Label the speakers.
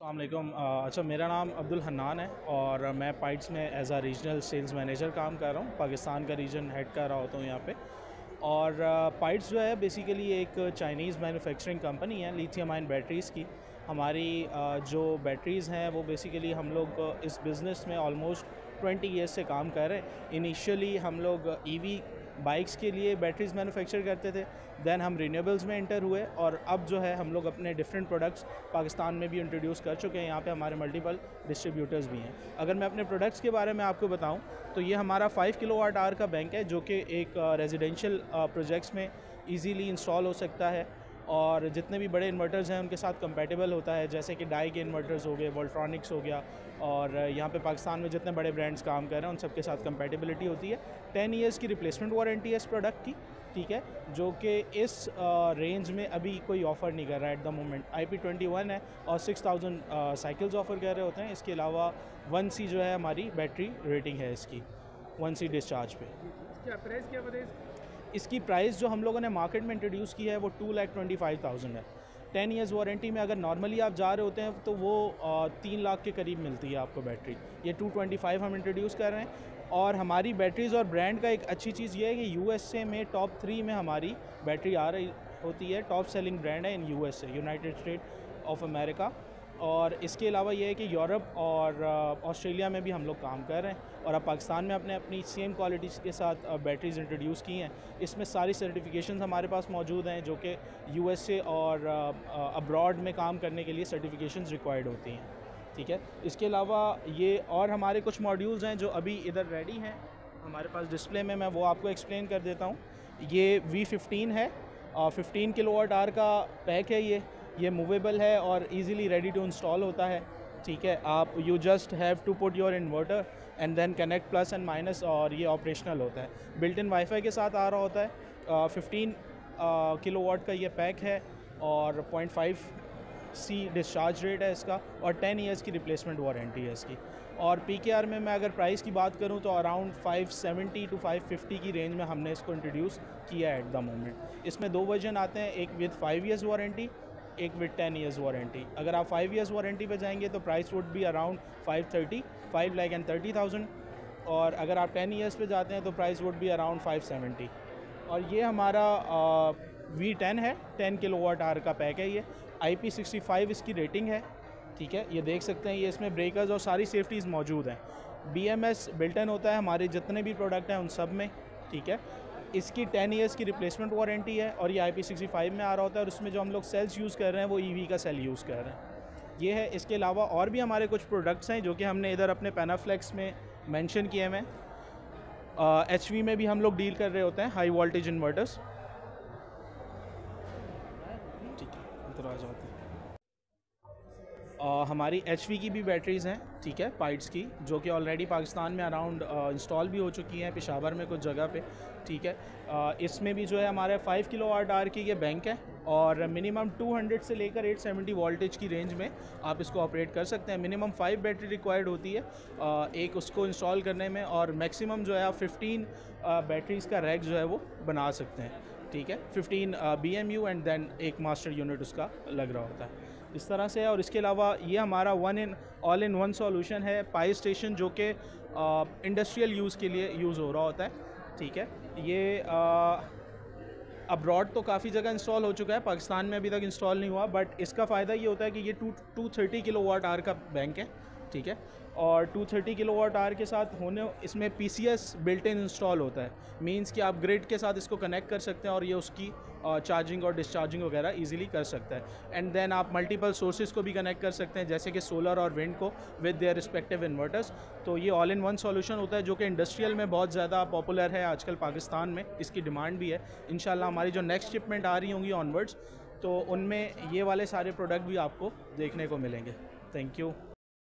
Speaker 1: अस्सलामुअलैकुम। अच्छा, मेरा नाम अब्दुल हन्नान है और मैं पाइट्स में एज आ रीजनल सेल्स मैनेजर काम कर रहा हूँ। पाकिस्तान का रीजन हेड कर रहा होता हूँ यहाँ पे। और पाइट्स जो है बेसिकली एक चाइनीज़ मैन्युफैक्चरिंग कंपनी है लिथियम आयन बैटरीज़ की। हमारी जो बैटरीज़ हैं वो बेसिकली हम लोग इस बिज़नेस में ऑलमोस्ट 20 ईयर्स से काम कर रहे हैं। इनिशियली हम लोग ईवी बाइक्स के लिए बैटरीज़ मैन्युफैक्चर करते थे, दैन हम रिन्यूएबल्स में एंटर हुए और अब जो है हम लोग अपने डिफरेंट प्रोडक्ट्स पाकिस्तान में भी इंट्रोड्यूस कर चुके हैं। यहाँ पे हमारे मल्टीपल डिस्ट्रीब्यूटर्स भी हैं। अगर मैं अपने प्रोडक्ट्स के बारे में आपको बताऊँ तो ये हमारा 5 किलोवाट आवर का बैंक है जो कि एक रेजिडेंशियल प्रोजेक्ट्स में ईजीली इंस्टॉल हो सकता है और जितने भी बड़े इन्वर्टर्स हैं उनके साथ कंपैटिबल होता है, जैसे कि डाई के इन्वर्टर्स हो गए, वोल्ट्रॉनिक्स हो गया, और यहाँ पे पाकिस्तान में जितने बड़े ब्रांड्स काम कर रहे हैं उन सबके साथ कंपैटिबिलिटी होती है। 10 ईयर्स की रिप्लेसमेंट वारंटी है इस प्रोडक्ट की, ठीक है, जो कि इस रेंज में अभी कोई ऑफ़र नहीं कर रहा है एट द मोमेंट। IP21 है और 6000 साइकिल्स ऑफ़र कर रहे होते हैं। इसके अलावा 1C जो है हमारी बैटरी रेटिंग है इसकी 1C डिस्चार्ज पे।
Speaker 2: क्या प्राइस क्या बताइए?
Speaker 1: इसकी प्राइस जो हम लोगों ने मार्केट में इंट्रोड्यूस की है वो 2,25,000 है। 10 ईयर्स वारंटी में अगर नॉर्मली आप जा रहे होते हैं तो वो 3 लाख के करीब मिलती है आपको बैटरी। ये 225 हम इंट्रोड्यूस कर रहे हैं। और हमारी बैटरीज़ और ब्रांड का एक अच्छी चीज़ ये है कि USA में टॉप 3 में हमारी बैटरी आ रही होती है। टॉप सेलिंग ब्रांड है इन USA, United state of America. और इसके अलावा ये है कि यूरोप और ऑस्ट्रेलिया में भी हम लोग काम कर रहे हैं और अब पाकिस्तान में अपनी सेम क्वालिटीज़ के साथ बैटरीज़ इंट्रोड्यूस की हैं। इसमें सारी सर्टिफिकेशंस हमारे पास मौजूद हैं जो कि USA और अब्रॉड में काम करने के लिए सर्टिफिकेशंस रिक्वायर्ड होती हैं, ठीक है। इसके अलावा ये और हमारे कुछ मॉड्यूल्स हैं जो अभी इधर रेडी हैं हमारे पास डिस्प्ले में, मैं वो आपको एक्सप्लेन कर देता हूँ। ये V15 है और 15 किलोवाट आवर का पैक है। ये मूवेबल है और इजीली रेडी टू इंस्टॉल होता है, ठीक है। आप you just have to put your inverter and then connect plus and minus और ये ऑपरेशनल होता है। बिल्ट इन वाईफाई के साथ आ रहा होता है। 15 किलोवाट का ये पैक है और 0.5C डिस्चार्ज रेट है इसका और 10 ईयर्स की रिप्लेसमेंट वारंटी है इसकी। और PKR में मैं अगर प्राइस की बात करूं तो अराउंड 570 to 550 की रेंज में हमने इसको इंट्रोड्यूस किया है एट द मोमेंट। इसमें 2 वर्जन आते हैं, एक विद 5 ईयर्स वारंटी, एक विद 10 ईयर्स वारंटी। अगर आप 5 ईयर्स वारंटी पे जाएंगे तो प्राइस वुड बी अराउंड 5,30,000 और अगर आप 10 ईयर्स पे जाते हैं तो प्राइस वुड बी अराउंड 570। और ये हमारा V10 है, 10 किलोवाट आवर का पैक है। ये IP65 इसकी रेटिंग है, ठीक है। ये देख सकते हैं, ये इसमें ब्रेकर्स और सारी सेफ्टीज़ मौजूद हैं। BMS बिल्ट इन होता है हमारे जितने भी प्रोडक्ट हैं उन सब में, ठीक है। इसकी 10 ईयर्स की रिप्लेसमेंट वारंटी है और ये IP65 में आ रहा होता है और उसमें जो हम लोग सेल्स यूज़ कर रहे हैं वो EV का सेल यूज़ कर रहे हैं, ये है। इसके अलावा और भी हमारे कुछ प्रोडक्ट्स हैं जो कि हमने इधर अपने पैनाफ्लेक्स में मेंशन किए हैं। HV में भी हम लोग डील कर रहे होते हैं, हाई वोल्टेज इन्वर्टर्स, ठीक है। इधर आ जाते हैं। हमारी HV की भी बैटरीज़ हैं, ठीक है, पाइट्स की, जो कि ऑलरेडी पाकिस्तान में अराउंड इंस्टॉल भी हो चुकी हैं, पेशावर में कुछ जगह पे, ठीक है। इसमें भी जो है हमारे 5 किलोवाट आवर की ये बैंक है और मिनिमम 200 से लेकर 870 वोल्टेज की रेंज में आप इसको ऑपरेट कर सकते हैं। मिनिमम 5 बैटरी रिक्वायर्ड होती है एक उसको इंस्टॉल करने में और मैक्सिमम जो है आप 15 बैटरीज़ का रैक जो है वो बना सकते हैं, ठीक है। 15 BMU एंड देन एक मास्टर यूनिट उसका लग रहा होता है, इस तरह से है। और इसके अलावा ये हमारा ऑल इन वन सॉल्यूशन है, पाई स्टेशन, जो कि इंडस्ट्रियल यूज़ के लिए यूज़ हो रहा होता है, ठीक है। ये अब्रॉड तो काफ़ी जगह इंस्टॉल हो चुका है, पाकिस्तान में अभी तक इंस्टॉल नहीं हुआ, बट इसका फ़ायदा ये होता है कि ये 230 किलोवाट आवर का बैंक है, ठीक है। और 230 किलोवाट आवर के साथ होने इसमें PCS बिल्ट इन इंस्टॉल होता है, मींस कि आप ग्रिड के साथ इसको कनेक्ट कर सकते हैं और ये उसकी चार्जिंग और डिस्चार्जिंग वगैरह इजीली कर सकता है। एंड देन आप मल्टीपल सोर्सेज को भी कनेक्ट कर सकते हैं, जैसे कि सोलर और विंड को विद देयर रिस्पेक्टिव इन्वर्टर्स। तो ये ऑल इन वन सॉल्यूशन होता है जो कि इंडस्ट्रियल में बहुत ज़्यादा पॉपुलर है आजकल पाकिस्तान में, इसकी डिमांड भी है। इंशाल्लाह हमारी जो नेक्स्ट शिपमेंट आ रही होंगी ऑनवर्ड्स तो उनमें ये वाले सारे प्रोडक्ट भी आपको देखने को मिलेंगे। Thank you.